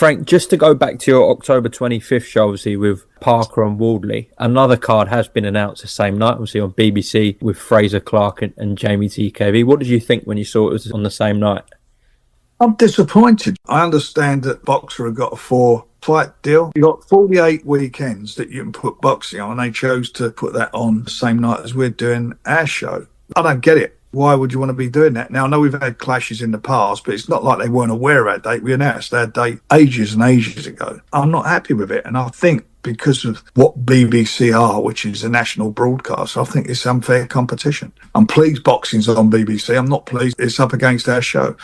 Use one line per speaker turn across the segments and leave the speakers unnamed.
Frank, just to go back to your October 25th show, obviously, with Parker and Wardley, another card has been announced the same night, obviously, on BBC with Fraser Clark and Jamie TKV. What did you think when you saw it was on the same night?
I'm disappointed. I understand that Boxer have got a 4-fight deal. You got 48 weekends that you can put boxing on, and they chose to put that on the same night as we're doing our show. I don't get it. Why would you want to be doing that? Now, I know we've had clashes in the past, but it's not like they weren't aware of our date. We announced our date ages and ages ago. I'm not happy with it, and I think because of what BBC are, which is a national broadcast, I think it's unfair competition. I'm pleased boxing's on BBC. I'm not pleased it's up against our show.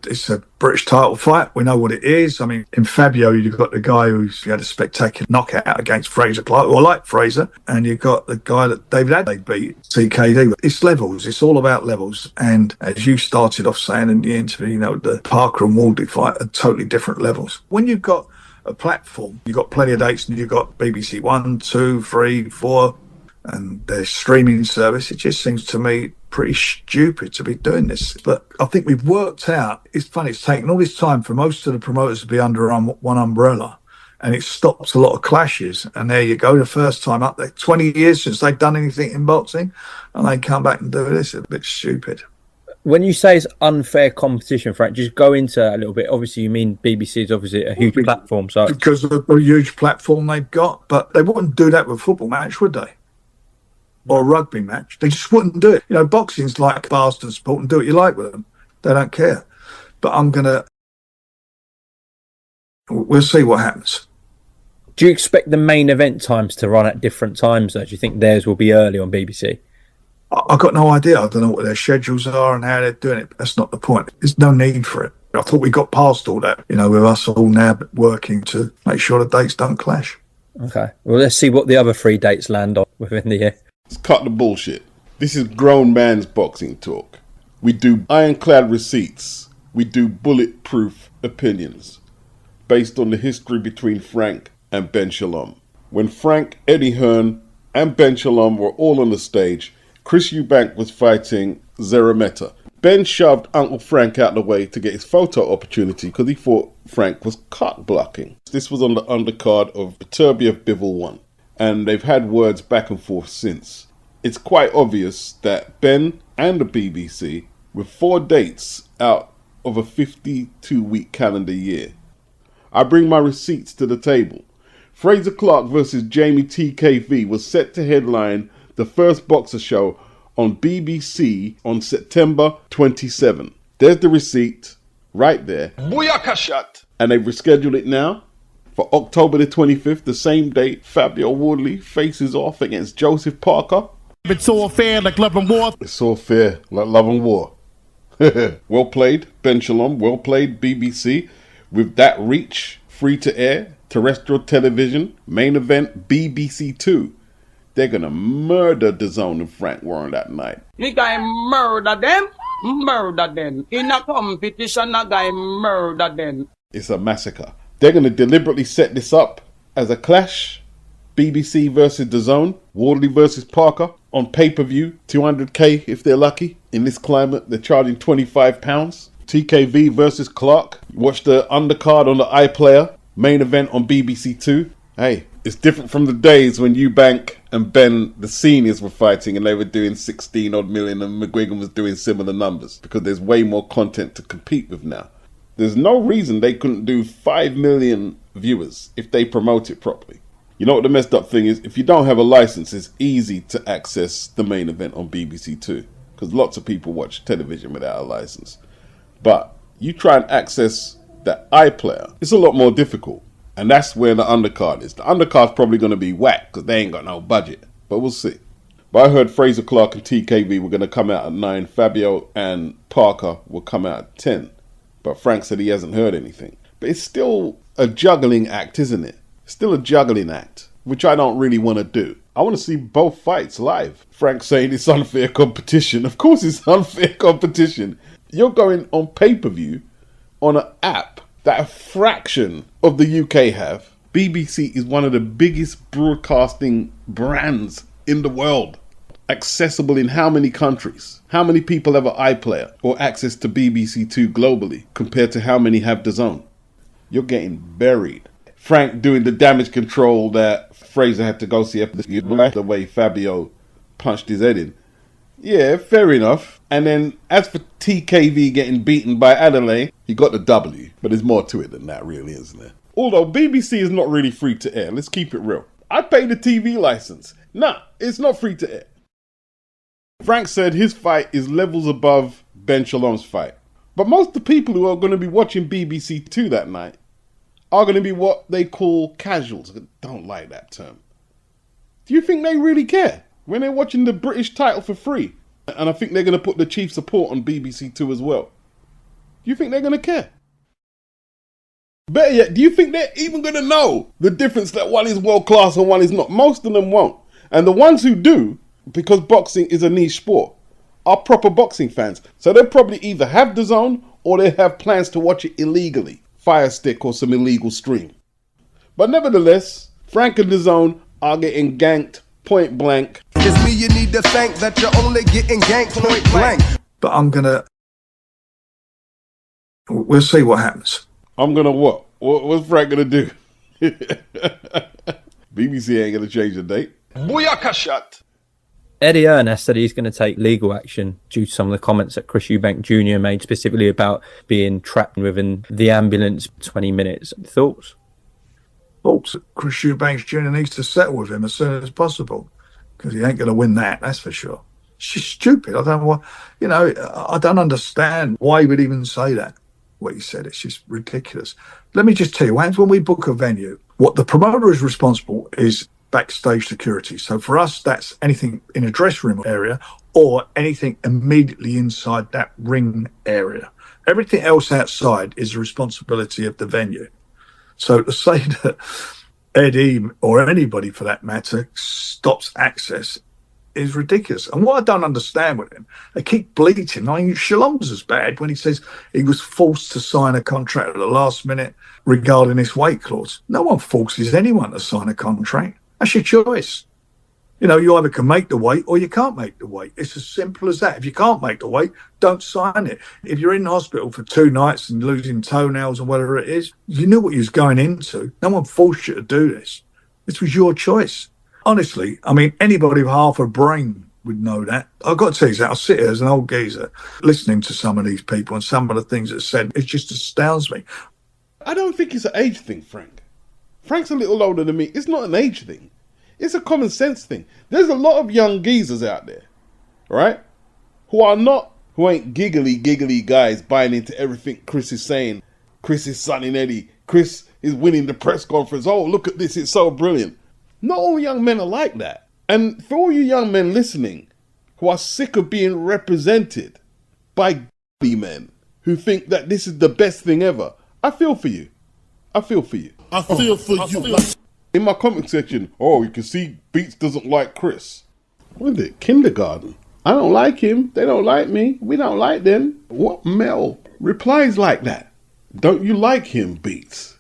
It's a British title fight. We know what it is. I mean, in Fabio, you've got the guy who's had a spectacular knockout against Fraser Clark, or like Fraser, and you've got the guy that David Adelaide beat, CKD. It's levels. It's all about levels. And as you started off saying in the interview, you know, the Parker and Wardley fight are totally different levels. When you've got a platform, you've got plenty of dates, and you've got BBC 1, 2, 3, 4, and their streaming service. It just seems to me pretty stupid to be doing this. But I think we've worked out, it's funny, it's taken all this time for most of the promoters to be under one umbrella, and it stops a lot of clashes. And there you go, the first time up there, 20 years since they've done anything in boxing, and they come back and do this. It's a bit stupid.
When you say it's unfair competition, Frank, just go into that a little bit. Obviously, you mean BBC is obviously a huge platform. So
because of the huge platform they've got, but they wouldn't do that with a football match, would they? Or a rugby match. They just wouldn't do it. You know, boxing's like bastard sport, and do what you like with them. They don't care. But we'll see what happens.
Do you expect the main event times to run at different times, though? Do you think theirs will be early on BBC?
I've got no idea. I don't know what their schedules are and how they're doing it. That's not the point. There's no need for it. I thought we got past all that, you know, with us all now working to make sure the dates don't clash.
Okay. Well, let's see what the other 3 dates land on within the year.
Let's cut the bullshit. This is grown man's boxing talk. We do ironclad receipts. We do bulletproof opinions based on the history between Frank and Ben Shalom. When Frank, Eddie Hearn, and Ben Shalom were all on the stage, Chris EUBANK was fighting Zerameta. Ben shoved Uncle Frank out the way to get his photo opportunity because he thought Frank was cock blocking. This was on the undercard of Beterbiev Bivol 1, and they've had words back and forth since. It's quite obvious that Ben and the BBC, with 4 dates out of a 52-week calendar year. I bring my receipts to the table. Fraser Clark versus Jamie TKV was set to headline the first boxer show on BBC on September 27. There's the receipt right there. Booyaka shot! And they've rescheduled it now for October the 25th, the same date Fabio Wardley faces off against Joseph Parker.
It's all fair like love and war.
It's all fair like love and war. Well played, Ben Shalom. Well played, BBC. With that reach, free to air, terrestrial television, main event, BBC 2. They're going to murder DAZN and Frank Warren that night.
The guy murder them. In a competition, a guy murder them.
It's a massacre. They're going to deliberately set this up as a clash. BBC versus DAZN, Wardley versus Parker on pay-per-view, 200k if they're lucky. In this climate, they're charging £25. TKV versus Clark. Watch the undercard on the iPlayer. Main event on BBC 2. Hey, it's different from the days when EUBANK and Ben, the seniors, were fighting and they were doing 16 odd million and McGuigan was doing similar numbers because there's way more content to compete with now. There's no reason they couldn't do 5 million viewers if they promote it properly. You know what the messed up thing is? If you don't have a license, it's easy to access the main event on BBC 2 because lots of people watch television without a license. But you try and access the iPlayer, it's a lot more difficult. And that's where the undercard is. The undercard's probably going to be whack because they ain't got no budget. But we'll see. But I heard Fraser Clark and TKV were going to come out at 9. Fabio and Parker will come out at 10. But Frank said he hasn't heard anything. But it's still a juggling act, isn't it? Still a juggling act, which I don't really want to do. I want to see both fights live. Frank saying it's unfair competition. Of course it's unfair competition. You're going on pay-per-view on an app that a fraction of the UK have. BBC is one of the biggest broadcasting brands in the world. Accessible in how many countries? How many people have an iPlayer or access to BBC 2 globally compared to how many have DAZN? you're getting buried. Frank doing the damage control that Fraser had to go see the way Fabio punched his head in. Yeah, fair enough. And then as for TKV getting beaten by Adelaide, he got the W. But there's more to it than that, really, isn't there? Although BBC is not really free to air. Let's keep it real. I paid the TV license. Nah, it's not free to air. Frank said his fight is levels above Ben Shalom's fight. But most of the people who are going to be watching BBC 2 that night are going to be what they call casuals. I don't like that term. Do you think they really care when they're watching the British title for free? And I think they're going to put the chief support on BBC 2 as well. Do you think they're going to care? Better yet, do you think they're even going to know the difference that one is world class and one is not? Most of them won't. And the ones who do, because boxing is a niche sport, are proper boxing fans. So they'll probably either have the zone or they have plans to watch it illegally. Fire stick or some illegal stream. But nevertheless, Frank and the zone are getting ganked point blank.
It's me you need to thank that you're only getting ganked point blank.
But we'll see what happens.
I'm gonna what? What's Frank gonna do? BBC ain't gonna change the date.
Booyaka shot.
Eddie Hearn has said he's going to take legal action due to some of the comments that Chris EUBANK Jr. made, specifically about being trapped within the ambulance 20 minutes. Thoughts?
Chris EUBANK Jr. needs to settle with him as soon as possible, because he ain't going to win that's for sure. She's stupid. I don't know I don't understand why he would even say that, what he said. It's just ridiculous. Let me just tell you, what happens when we book a venue? What the promoter is responsible is backstage security. So for us, that's anything in a dressing room area or anything immediately inside that ring area. Everything else outside is the responsibility of the venue. So to say that Eddie, or anybody for that matter, stops access is ridiculous. And what I don't understand with him, they keep bleating. I mean, Shalom's as bad when he says he was forced to sign a contract at the last minute regarding this weight clause. No one forces anyone to sign a contract. That's your choice. You either can make the weight or you can't make the weight. It's as simple as that. If you can't make the weight, don't sign it. If you're in hospital for 2 nights and losing toenails or whatever it is, you knew what you was going into. No one forced you to do this. This was your choice. Honestly, I mean, anybody with half a brain would know that. I've got to tell you that. I sit here as an old geezer listening to some of these people and some of the things that said. It just astounds me.
I don't think it's an age thing, Frank. Frank's a little older than me. It's not an age thing. It's a common sense thing. There's a lot of young geezers out there, right? Who ain't giggly guys buying into everything Chris is saying. Chris is sunning Eddie. Chris is winning the press conference. Oh, look at this. It's so brilliant. Not all young men are like that. And for all you young men listening who are sick of being represented by men who think that this is the best thing ever, I feel for you. I feel for you. In my comment section, you can see Beats doesn't like Chris. What is it? Kindergarten. I don't like him. They don't like me. We don't like them. What Mel replies like that? Don't you like him, Beats?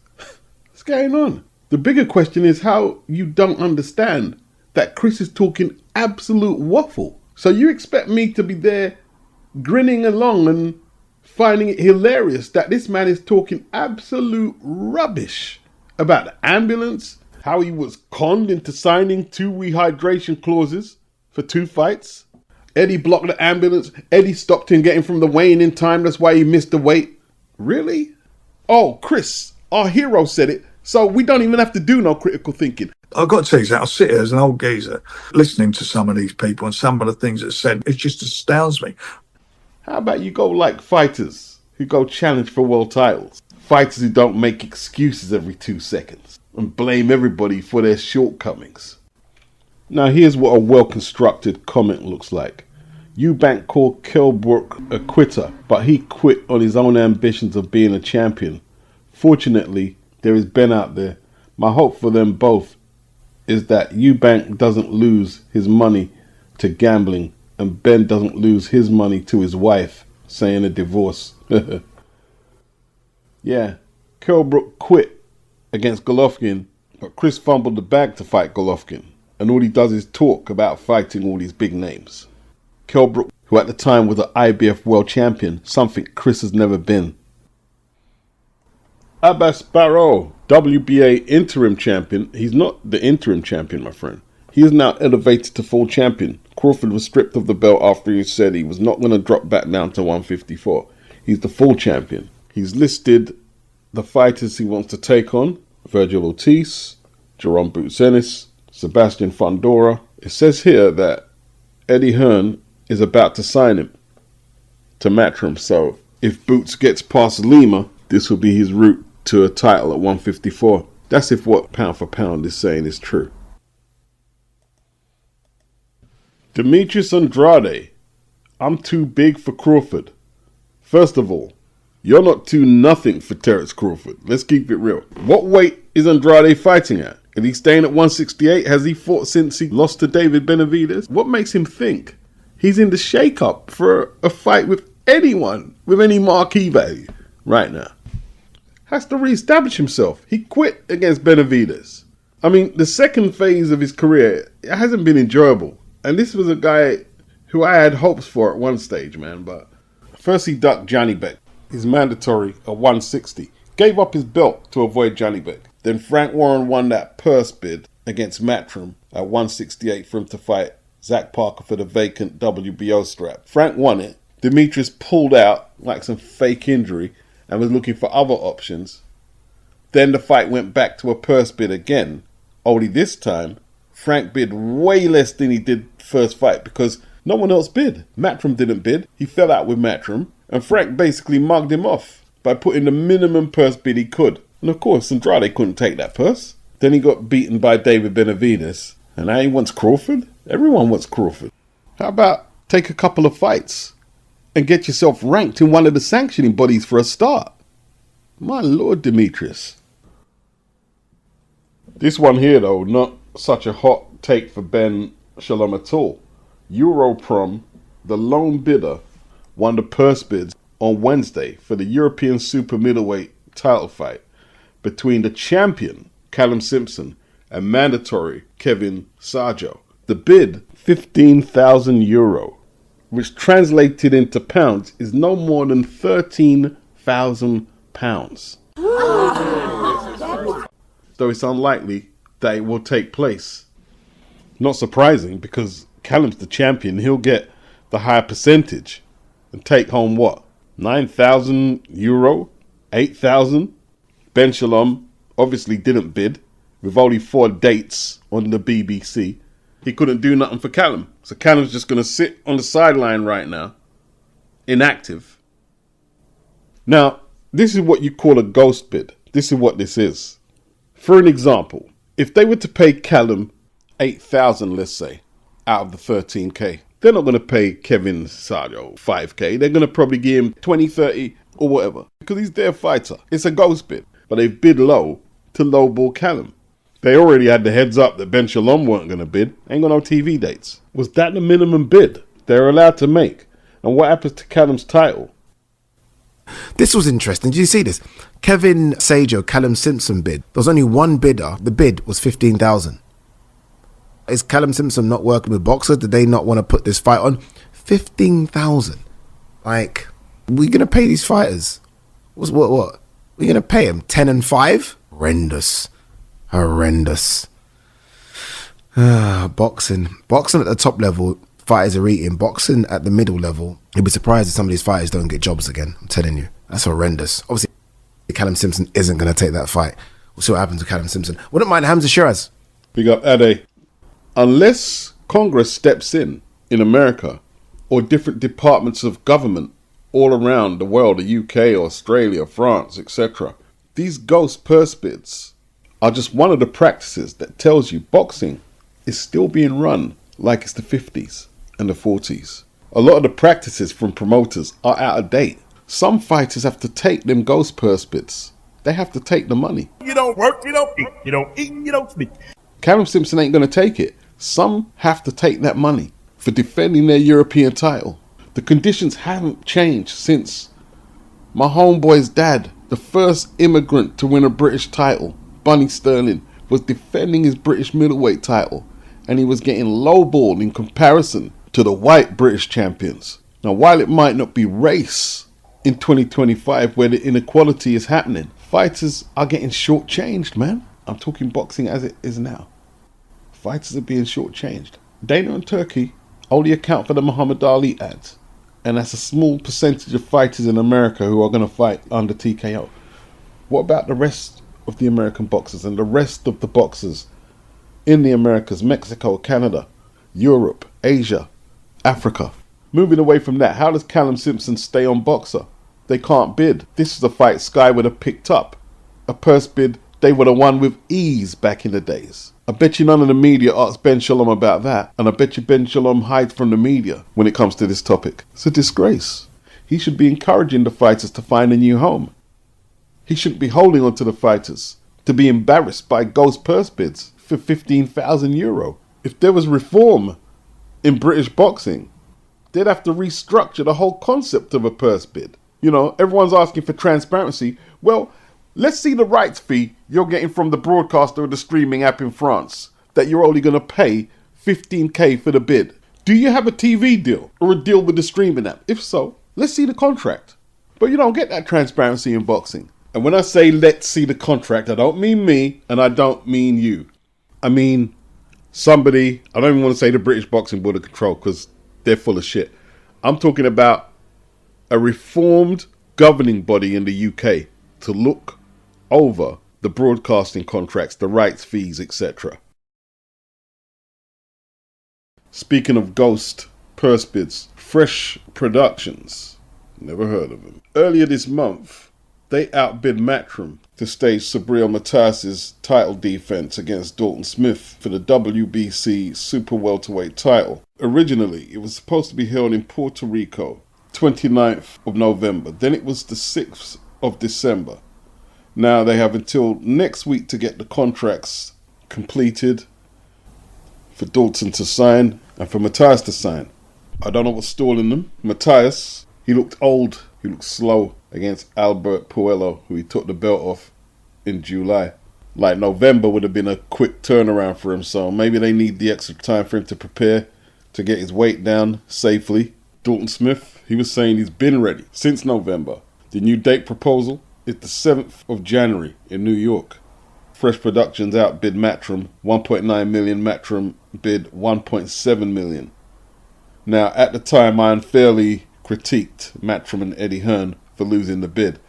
What's going on? The bigger question is how you don't understand that Chris is talking absolute waffle. So you expect me to be there grinning along and finding it hilarious that this man is talking absolute rubbish about the ambulance, how he was conned into signing 2 rehydration clauses for 2 fights. Eddie blocked the ambulance. Eddie stopped him getting from the weigh-in in time. That's why he missed the weight. Really? Oh, Chris, our hero said it, so we don't even have to do no critical thinking.
I've got to tell you that. I sit here as an old geezer listening to some of these people and some of the things that said. It just astounds me.
How about you go like fighters who go challenge for world titles? Fighters who don't make excuses every 2 seconds and blame everybody for their shortcomings. Now here's what a well-constructed comment looks like. EUBANK called Kell Brook a quitter, but he quit on his own ambitions of being a champion. Fortunately, there is Ben out there. My hope for them both is that EUBANK doesn't lose his money to gambling and Ben doesn't lose his money to his wife, saying a divorce. Yeah, Kell Brook quit against Golovkin, but Chris fumbled the bag to fight Golovkin, and all he does is talk about fighting all these big names. Kell Brook, who at the time was an IBF world champion, something Chris has never been. ABBAS BARAOU, WBA interim champion. He's not the interim champion, my friend. He is now elevated to full champion. Crawford was stripped of the belt after he said he was not going to drop back down to 154. He's the full champion. He's listed the fighters he wants to take on: Virgil Ortiz, Jerome Boots Ennis, Sebastian Fondora. It says here that Eddie Hearn is about to sign him to MATCHROOM. So if Boots gets past Lima, this will be his route to a title at 154. That's if what Pound for Pound is saying is true. Demetrius Andrade. I'm too big for Crawford. First of all, you're not too nothing for Terence Crawford. Let's keep it real. What weight is Andrade fighting at? Is he staying at 168? Has he fought since he lost to David Benavidez? What makes him think he's in the shake-up for a fight with anyone with any marquee value right now? Has to re-establish himself. He quit against Benavidez. I mean, the second phase of his career, it hasn't been enjoyable. And this was a guy who I had hopes for at one stage, man. But first he ducked Johnny Beck, his mandatory at 160. Gave up his belt to avoid Johnny Beck. Then Frank Warren won that purse bid against MATCHROOM at 168 for him to fight Zach Parker for the vacant WBO strap. Frank won it. Demetrius pulled out like some fake injury and was looking for other options. Then the fight went back to a purse bid again. Only this time, Frank bid way less than he did first fight because no one else bid. MATCHROOM didn't bid. He fell out with MATCHROOM, and Frank basically mugged him off by putting the minimum purse bid he could. And of course, Andrade couldn't take that purse. Then he got beaten by David Benavidez, and now he wants Crawford? Everyone wants Crawford. How about take a couple of fights and get yourself ranked in one of the sanctioning bodies for a start? My Lord, Demetrius. This one here, though, not such a hot take for Ben Shalom at all. Europrom, the lone bidder, won the purse bids on Wednesday for the European super middleweight title fight between the champion, Callum Simpson, and mandatory Kevin SADJO. The bid, €15,000, which translated into pounds is no more than £13,000. Though it's unlikely that it will take place. Not surprising, because Callum's the champion. He'll get the higher percentage and take home what? €9,000? 8,000? Ben Shalom obviously didn't bid with only 4 dates on the BBC. He couldn't do nothing for Callum. So Callum's just going to sit on the sideline right now, inactive. Now, this is what you call a ghost bid. This is what this is. For an example, if they were to pay Callum 8,000, let's say, out of the 13k, they're not going to pay Kevin SADJO 5k. They're going to probably give him 20, 30 or whatever because he's their fighter. It's a ghost bid, but they've bid low to lowball Callum. They already had the heads up that Ben Shalom weren't going to bid. Ain't got no TV dates. Was that the minimum bid they're allowed to make? And what happens to Callum's title?
This was interesting. Did you see this? Kevin SADJO, Callum Simpson bid. There was only one bidder. The bid was 15,000. Is Callum Simpson not working with boxers? Did they not want to put this fight on? 15,000. Like, we're going to pay these fighters. What? We're going to pay them 10 and 5? Horrendous. Boxing at the top level, fighters are eating. Boxing at the middle level, you'll be surprised if some of these fighters don't get jobs again. I'm telling you, that's horrendous. Obviously, Callum Simpson isn't going to take that fight. We'll see what happens to Callum Simpson. Wouldn't mind Hamza Shiraz.
Big up, Ade. Unless Congress steps in America, or different departments of government all around the world, the UK, Australia, France, etc., these ghost purse bids are just one of the practices that tells you boxing is still being run like it's the 50s and the 40s. A lot of the practices from promoters are out of date. Some fighters have to take them ghost purse bids. They have to take the money.
You don't work, you don't eat. You don't eat, you don't sleep.
Callum Simpson ain't going to take it. Some have to take that money for defending their European title. The conditions haven't changed since my homeboy's dad, the first immigrant to win a British title, Bunny Sterling, was defending his British middleweight title, and he was getting lowballed in comparison to the white British champions. Now, while it might not be race in 2025 where the inequality is happening, Fighters are getting shortchanged, man. I'm talking boxing as it is now. Fighters are being shortchanged. Dana and Turkey only account for the Muhammad Ali ads. And that's a small percentage of fighters in America who are going to fight under TKO. What about the rest of the American boxers and the rest of the boxers in the Americas, Mexico, Canada, Europe, Asia, Africa? Moving away from that, how does Callum Simpson stay on Boxer? They can't bid. This is a fight Sky would have picked up. A purse bid they would have won with ease back in the days. I bet you none of the media asked Ben Shalom about that, and I bet you Ben Shalom hides from the media when it comes to this topic. It's a disgrace. He should be encouraging the fighters to find a new home. He shouldn't be holding on to the fighters to be embarrassed by ghost purse bids for €15,000. If there was reform in British boxing, they'd have to restructure the whole concept of a purse bid. You know, everyone's asking for transparency. Well, let's see the rights fee you're getting from the broadcaster or the streaming app in France that you're only going to pay $15,000 for the bid. Do you have a TV deal or a deal with the streaming app? If so, let's see the contract. But you don't get that transparency in boxing. And when I say let's see the contract, I don't mean me and I don't mean you. I mean somebody, I don't even want to say the British Boxing Board of Control because they're full of shit. I'm talking about a reformed governing body in the UK to look over the broadcasting contracts, the rights fees, etc. Speaking of ghost purse bids, Fresh Productions, never heard of them. Earlier this month, they outbid MATCHROOM to stage Subriel Matthias's title defense against Dalton Smith for the WBC Super Welterweight title. Originally, it was supposed to be held in Puerto Rico, 29th of November. Then it was the 6th of December. Now they have until next week to get the contracts completed, for Dalton to sign and for Matthias to sign. I don't know what's stalling them. Matthias, he looked old, he looked slow against Albert Puello, who he took the belt off in July. Like November would have been a quick turnaround for him, so maybe they need the extra time for him to prepare to get his weight down safely. Dalton Smith, he was saying he's been ready since November. The new date proposal is the 7th of January in New York. Fresh Productions outbid MATCHROOM 1.9 million, MATCHROOM bid 1.7 million. Now, at the time, I unfairly critiqued MATCHROOM and Eddie Hearn for losing the bid.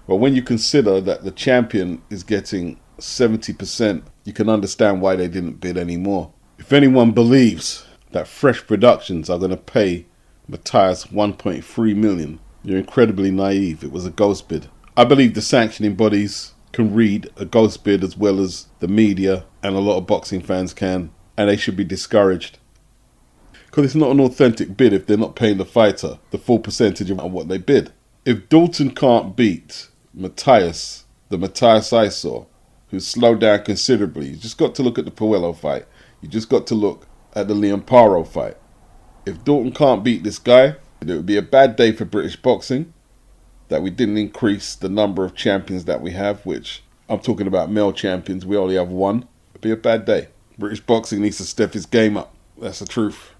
Well, when you consider that the champion is getting 70%, you can understand why they didn't bid anymore. If anyone believes that Fresh Productions are going to pay Matthias 1.3 million, you're incredibly naive. It was a ghost bid. I believe the sanctioning bodies can read a ghost bid as well as the media and a lot of boxing fans can, and they should be discouraged. Because it's not an authentic bid if they're not paying the fighter the full percentage of what they bid. If Dalton can't beat Matthias, the Matthias I saw, who's slowed down considerably, you just got to look at the Puello fight. You just got to look at the Liam Paro fight. If Dalton can't beat this guy, it would be a bad day for British boxing that we didn't increase the number of champions that we have, which I'm talking about male champions. We only have one. It'd be a bad day. British boxing needs to step its game up. That's the truth.